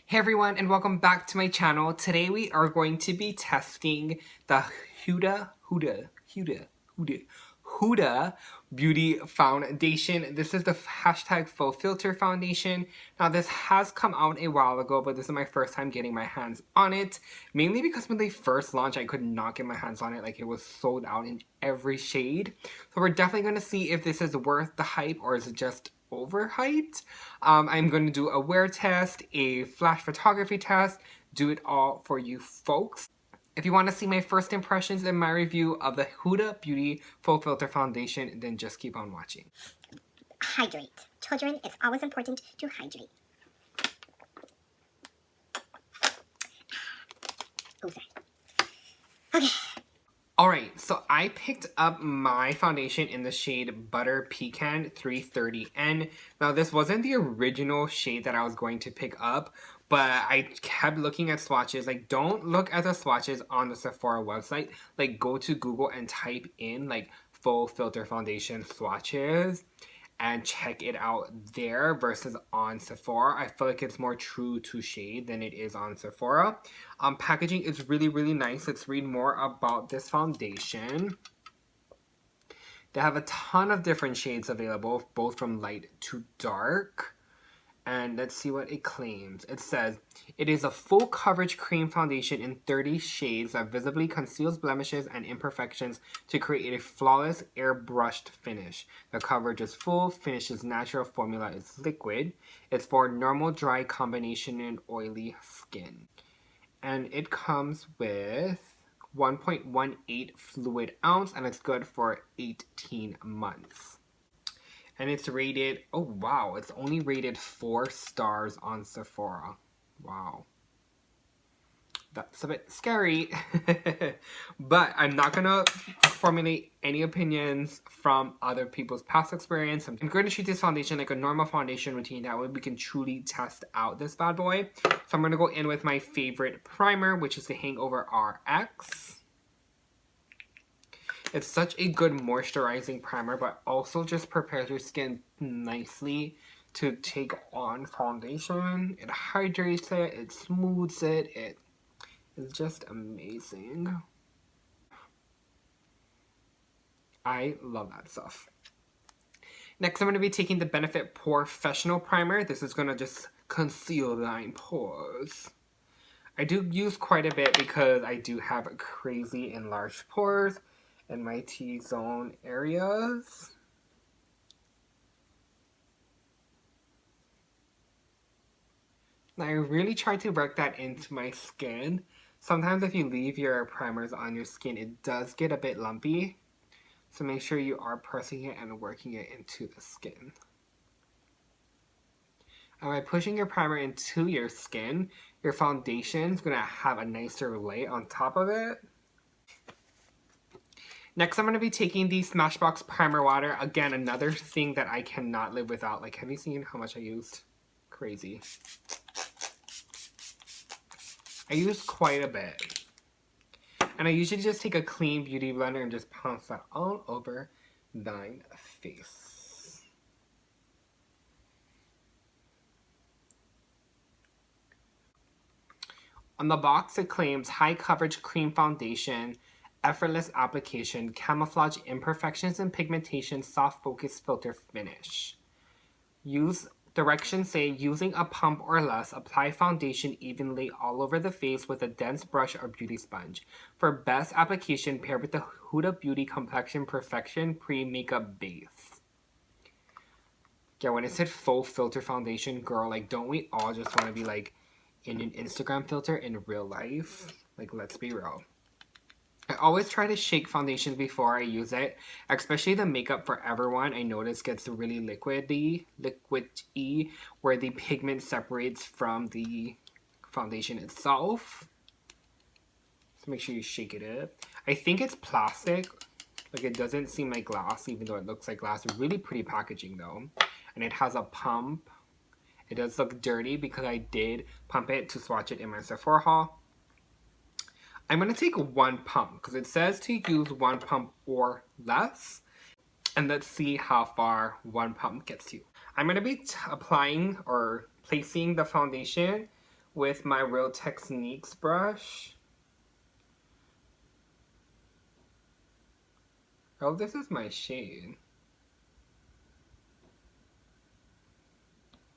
Hey everyone, and welcome back to my channel. Today we are going to be testing the Huda Beauty Foundation. This is the hashtag Faux Filter Foundation. Now this has come out a while ago, but this is my first time getting my hands on it. Mainly because when they first launched, I could not get my hands on it. Like, it was sold out in every shade. So we're definitely going to see if this is worth the hype or is it just overhyped. I'm going to do a wear test, a flash photography test, do it all for you folks. If you want to see my first impressions and my review of the Huda Beauty Faux Filter Foundation, then just keep on watching. Hydrate. Children, it's always important to hydrate. Oh, sorry. Okay. Alright, so I picked up my foundation in the shade Butter Pecan 330N. Now, this wasn't the original shade that I was going to pick up, but I kept looking at swatches. Like, don't look at the swatches on the Sephora website. Like, go to Google and type in, like, Faux Filter Foundation swatches and check it out there versus on Sephora. I feel like it's more true to shade than it is on Sephora. Packaging is really, really nice. Let's read more about this foundation. They have a ton of different shades available, both from light to dark. And let's see what it claims. It says, it is a full coverage cream foundation in 30 shades that visibly conceals blemishes and imperfections to create a flawless airbrushed finish. The coverage is full, finish is natural, formula is liquid. It's for normal, dry, combination, and oily skin. And it comes with 1.18 fluid ounce, and it's good for 18 months. And it's rated, oh wow, it's only rated 4 stars on Sephora. Wow. That's a bit scary. But I'm not gonna formulate any opinions from other people's past experience. I'm going to treat this foundation like a normal foundation routine. That way we can truly test out this bad boy. So I'm gonna go in with my favorite primer, which is the Hangover RX. It's such a good moisturizing primer, but also just prepares your skin nicely to take on foundation. It hydrates it, it smooths it, it is just amazing. I love that stuff. Next, I'm going to be taking the Benefit Professional Primer. This is going to just conceal my pores. I do use quite a bit because I do have crazy enlarged pores in my T-zone areas. I really try to work that into my skin. Sometimes if you leave your primers on your skin, it does get a bit lumpy. So make sure you are pressing it and working it into the skin. And by pushing your primer into your skin, your foundation is going to have a nicer lay on top of it. Next, I'm going to be taking the Smashbox Primer Water. Again, another thing that I cannot live without. Like, have you seen how much I used? Crazy. I use quite a bit. And I usually just take a clean beauty blender and just pounce that all over thine face. On the box, it claims high coverage cream foundation, effortless application, camouflage imperfections and pigmentation, soft focus filter finish. Directions say, using a pump or less, apply foundation evenly all over the face with a dense brush or beauty sponge. For best application, pair with the Huda Beauty Complexion Perfection Pre-Makeup Base. Yeah, when it said Faux Filter Foundation, girl, like, don't we all just want to be, like, in an Instagram filter in real life? Like, let's be real. I always try to shake foundations before I use it, especially the Makeup Forever one. I notice gets really liquidy, where the pigment separates from the foundation itself. So make sure you shake it up. I think it's plastic. Like, it doesn't seem like glass, even though it looks like glass. Really pretty packaging though. And it has a pump. It does look dirty because I did pump it to swatch it in my Sephora haul. I'm going to take one pump because it says to use one pump or less. And let's see how far one pump gets you. I'm going to be applying or placing the foundation with my Real Techniques brush. Oh, this is my shade.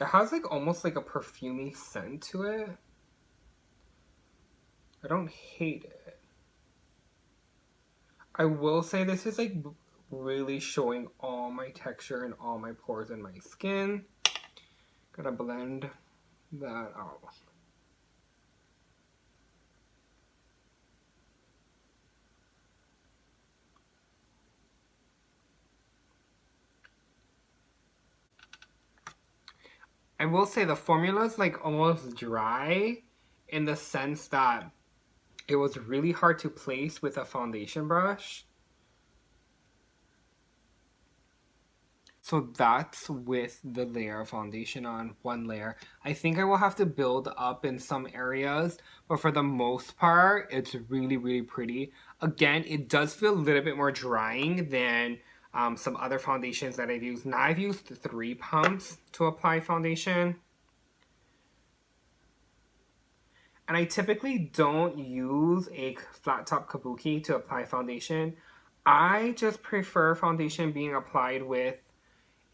It has like almost like a perfumey scent to it. I don't hate it. I will say this is like really showing all my texture and all my pores in my skin. Gonna blend that out. I will say the formula is like almost dry in the sense that it was really hard to place with a foundation brush. So that's with the layer of foundation on, one layer. I think I will have to build up in some areas, but for the most part, it's really, really pretty. Again, it does feel a little bit more drying than some other foundations that I've used. Now I've used 3 pumps to apply foundation. And I typically don't use a flat top kabuki to apply foundation. I just prefer foundation being applied with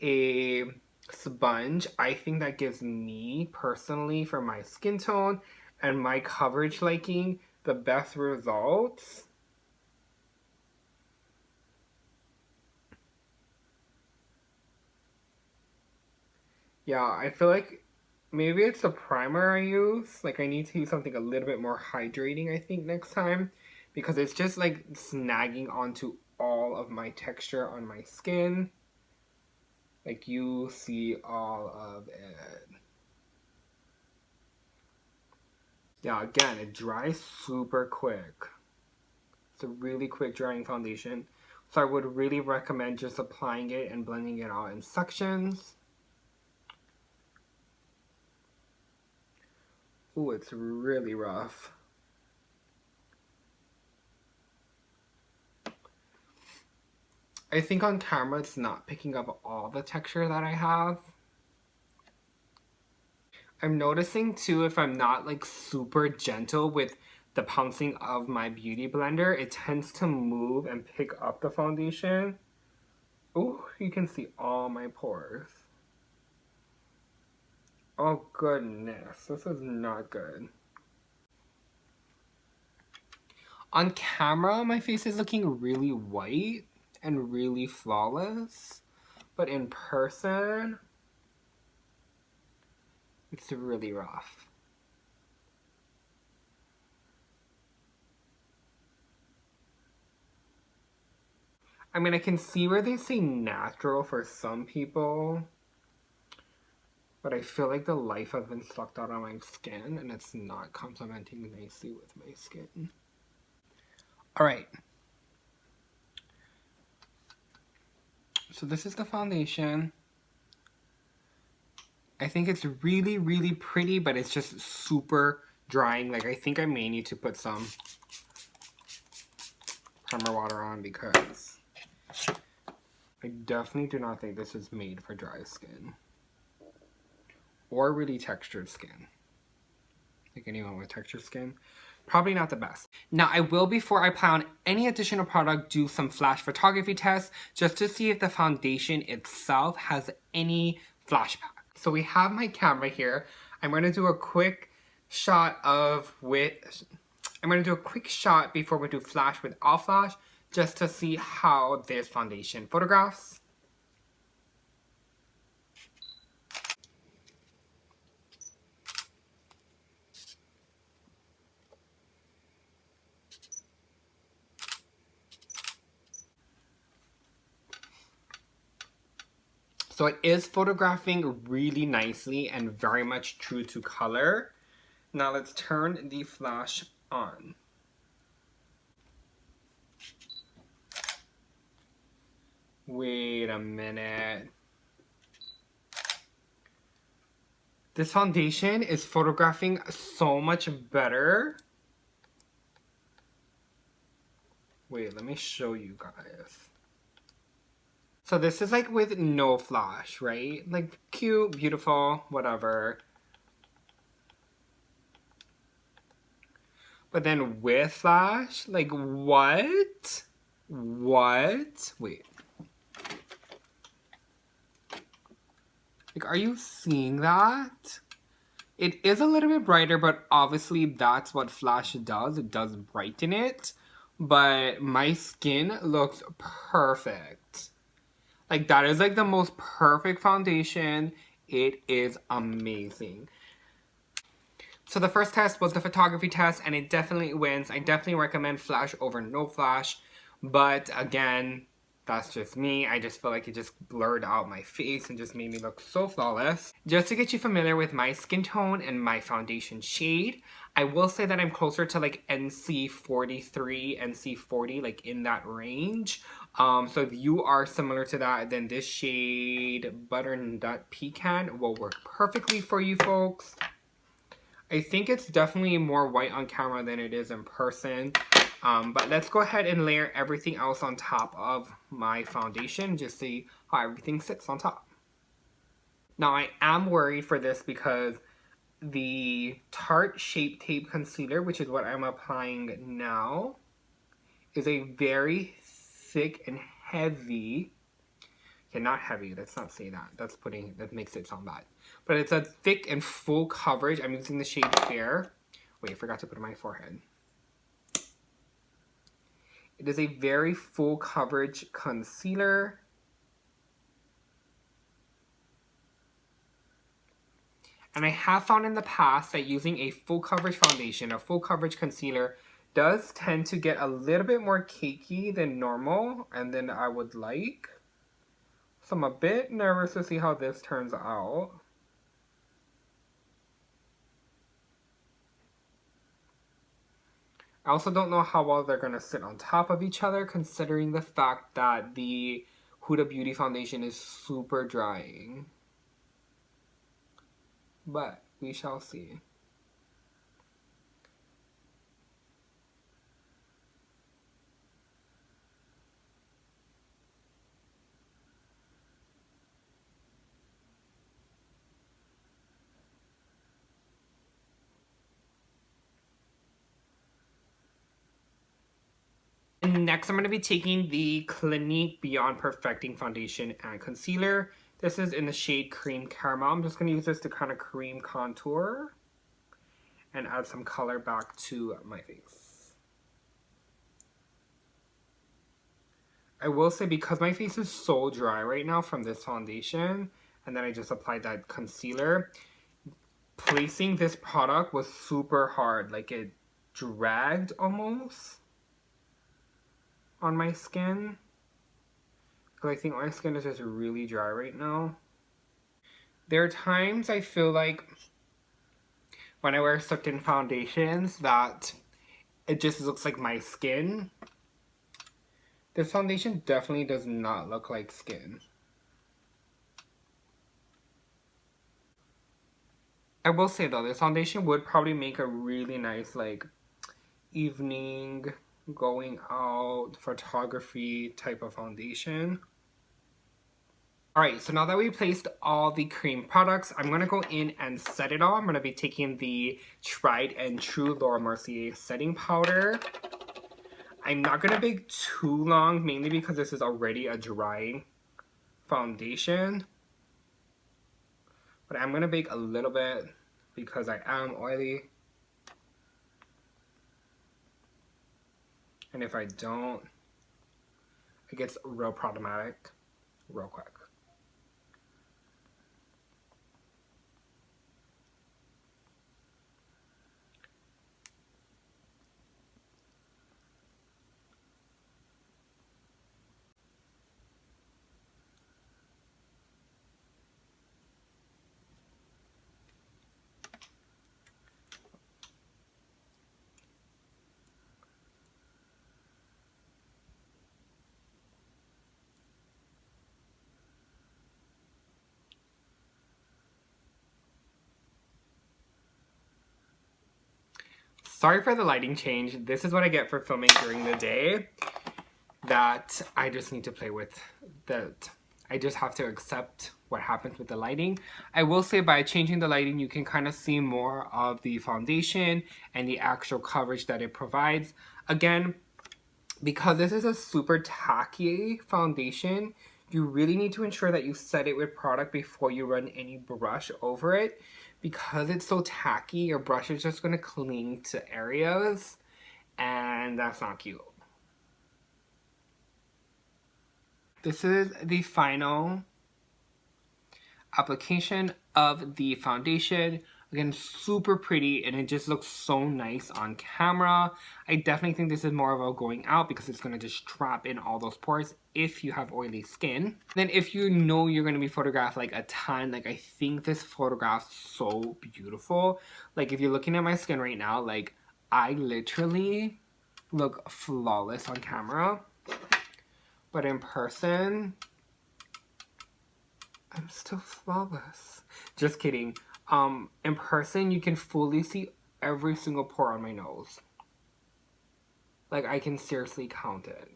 a sponge. I think that gives me personally, for my skin tone and my coverage liking, the best results. Yeah, I feel like maybe it's the primer I use. Like I need to use something a little bit more hydrating, I think, next time, because it's just like snagging onto all of my texture on my skin. Like you see all of it. Yeah, again, it dries super quick. It's a really quick drying foundation. So I would really recommend just applying it and blending it out in sections. Ooh, it's really rough. I think on camera it's not picking up all the texture that I have. I'm noticing too, if I'm not like super gentle with the pouncing of my beauty blender, it tends to move and pick up the foundation. Ooh, you can see all my pores. Oh goodness, this is not good. On camera, my face is looking really white and really flawless, but in person, it's really rough. I mean, I can see where they say natural for some people, but I feel like the life has been sucked out of my skin and it's not complementing nicely with my skin. Alright. So this is the foundation. I think it's really, really pretty, but it's just super drying. Like, I think I may need to put some primer water on because I definitely do not think this is made for dry skin. Or really textured skin. Like anyone with textured skin. Probably not the best. Now I will, before I apply on any additional product, do some flash photography tests just to see if the foundation itself has any flashback. So we have my camera here. I'm going to do a quick shot before we do flash without flash, just to see how this foundation photographs. So it is photographing really nicely and very much true to color. Now let's turn the flash on. Wait a minute. This foundation is photographing so much better. Wait, let me show you guys. So this is like with no flash, right? Like cute, beautiful, whatever. But then with flash? Like, what? What? Wait. Like, are you seeing that? It is a little bit brighter, but obviously that's what flash does. It does brighten it. But my skin looks perfect. Like, that is like the most perfect foundation. It is amazing. So the first test was the photography test, and it definitely wins. I definitely recommend flash over no flash. But again, that's just me. I just feel like it just blurred out my face and just made me look so flawless. Just to get you familiar with my skin tone and my foundation shade, I will say that I'm closer to like NC 43, NC 40, like in that range. So if you are similar to that, then this shade Butternut Pecan will work perfectly for you folks. I think it's definitely more white on camera than it is in person. But let's go ahead and layer everything else on top of my foundation. Just see how everything sits on top. Now I am worried for this because the Tarte Shape Tape Concealer, which is what I'm applying now, is a very thick and heavy. Okay, not heavy, let's not say that. That makes it sound bad. But it's a thick and full coverage. I'm using the shade Fair. Wait, I forgot to put it on my forehead. It is a very full coverage concealer. And I have found in the past that using a full coverage foundation, a full coverage concealer, does tend to get a little bit more cakey than normal and than I would like. So I'm a bit nervous to see how this turns out. I also don't know how well they're going to sit on top of each other, considering the fact that the Huda Beauty Foundation is super drying. But we shall see. And next, I'm going to be taking the Clinique Beyond Perfecting Foundation and Concealer. This is in the shade Cream Caramel. I'm just going to use this to kind of cream contour and add some color back to my face. I will say, because my face is so dry right now from this foundation, and then I just applied that concealer, placing this product was super hard. Like, it dragged almost on my skin, because I think my skin is just really dry right now. There are times I feel like when I wear certain foundations that it just looks like my skin. This foundation definitely does not look like skin. I will say though, this foundation would probably make a really nice like evening going out photography type of foundation. Alright, so now that we placed all the cream products, I'm going to go in and set it all. I'm going to be taking the tried and true Laura Mercier setting powder. I'm not going to bake too long, mainly because this is already a drying foundation. But I'm going to bake a little bit because I am oily. And if I don't, it gets real problematic real quick. Sorry for the lighting change. This is what I get for filming during the day. That I just need to play with. That I just have to accept what happens with the lighting. I will say by changing the lighting, you can kind of see more of the foundation and the actual coverage that it provides. Again, because this is a super tacky foundation, you really need to ensure that you set it with product before you run any brush over it. Because it's so tacky, your brush is just going to cling to areas, and that's not cute. This is the final application of the foundation. Again, super pretty, and it just looks so nice on camera. I definitely think this is more of a going out because it's going to just trap in all those pores if you have oily skin. Then if you know you're going to be photographed like a ton, like I think this photograph's so beautiful. Like if you're looking at my skin right now, like I literally look flawless on camera. But in person, I'm still flawless. Just kidding. In person, you can fully see every single pore on my nose. Like, I can seriously count it.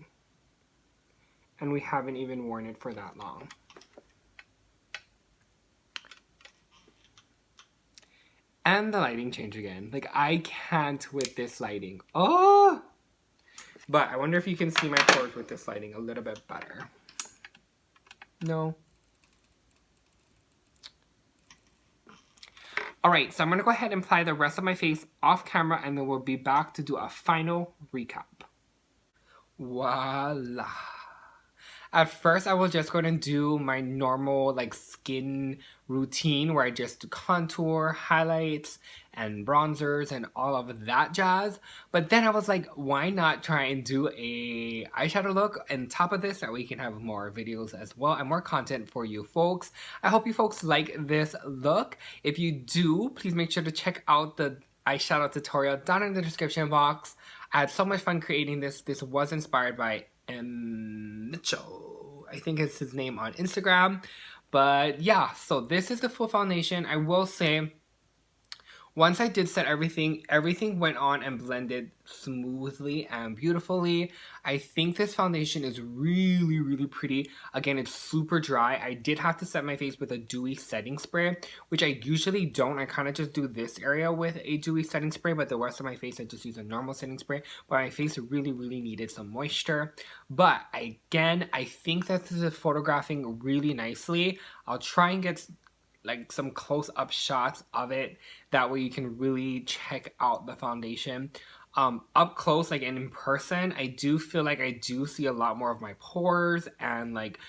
And we haven't even worn it for that long. And the lighting changed again. Like, I can't with this lighting. Oh! But I wonder if you can see my pores with this lighting a little bit better. No. Alright, so I'm going to go ahead and apply the rest of my face off camera, and then we'll be back to do a final recap. Voila. At first, I was just going to do my normal like skin routine where I just do contour, highlights, and bronzers and all of that jazz. But then I was like, why not try and do a eyeshadow look on top of this so we can have more videos as well and more content for you folks. I hope you folks like this look. If you do, please make sure to check out the eyeshadow tutorial down in the description box. I had so much fun creating this. This was inspired by Mitchell, I think is his name on Instagram. But yeah, so this is the full foundation. I will say, once I did set everything went on and blended smoothly and beautifully. I think this foundation is really, really pretty. Again, it's super dry. I did have to set my face with a dewy setting spray, which I usually don't. I kind of just do this area with a dewy setting spray, but the rest of my face I just use a normal setting spray. But my face really, really needed some moisture. But again, I think that this is photographing really nicely. I'll try and get like some close-up shots of it, that way you can really check out the foundation. Up close, like in person, I do feel like I do see a lot more of my pores and like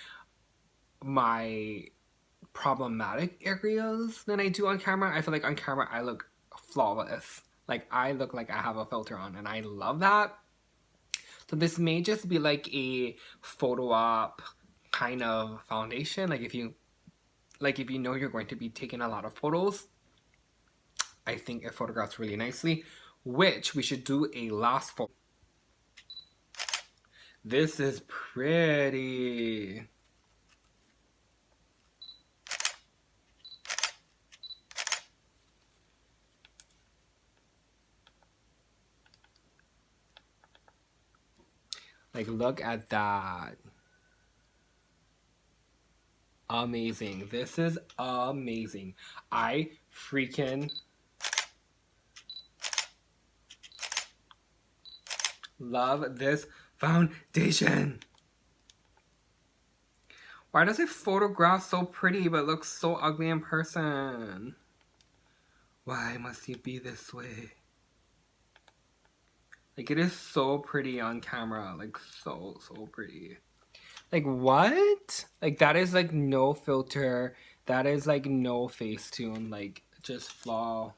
my problematic areas than I do on camera. I feel like on camera I look flawless. Like I look like I have a filter on, and I love that. So this may just be like a photo op kind of foundation. Like if you know you're going to be taking a lot of photos, I think it photographs really nicely, which we should do a last photo. This is pretty. Like, look at that. Amazing. This is amazing. I freaking love this foundation. Why does it photograph so pretty but looks so ugly in person? Why must it be this way? Like, it is so pretty on camera. Like, so pretty. Like, what? Like, that is, like, no filter. That is, like, no Facetune. Like, just flawless.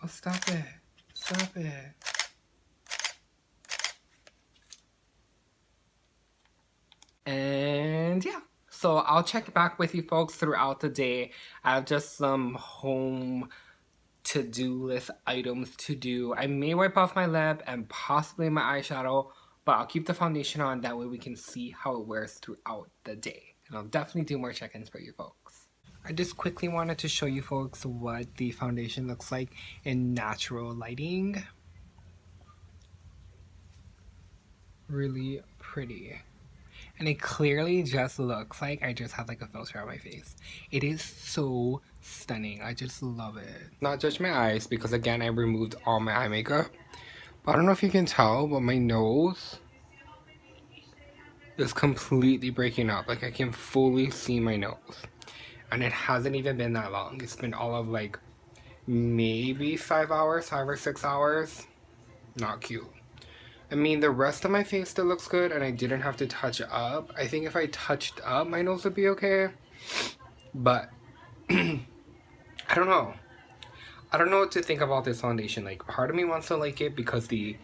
Oh, stop it. Stop it. And, yeah. So, I'll check back with you folks throughout the day. I have just some home to-do list items to do. I may wipe off my lip and possibly my eyeshadow, but I'll keep the foundation on. That way we can see how it wears throughout the day. And I'll definitely do more check-ins for you folks. I just quickly wanted to show you folks what the foundation looks like in natural lighting. Really pretty. And it clearly just looks like I just have like a filter on my face. It is so stunning. I just love it. Not judge my eyes because again I removed all my eye makeup. But I don't know if you can tell, but my nose is completely breaking up. Like I can fully see my nose. And it hasn't even been that long. It's been all of like maybe 5 hours, 5 or 6 hours. Not cute. I mean, the rest of my face still looks good and I didn't have to touch up. I think if I touched up, my nose would be okay. But I don't know. I don't know what to think about this foundation. Like, part of me wants to like it because the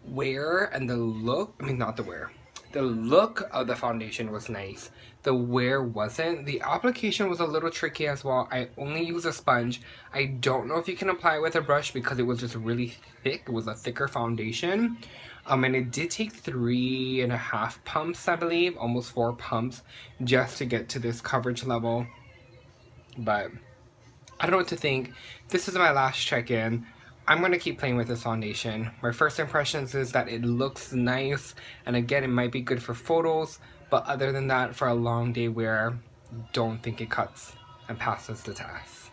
wear and the look, I mean, not the wear. The look of the foundation was nice. The wear wasn't. The application was a little tricky as well. I only use a sponge. I don't know if you can apply it with a brush because it was just really thick. It was a thicker foundation. And it did take 3.5 pumps, I believe, almost 4 pumps, just to get to this coverage level. But I don't know what to think. This is my last check-in. I'm going to keep playing with this foundation. My first impressions is that it looks nice, and again, it might be good for photos, but other than that, for a long day wear, don't think it cuts and passes the test.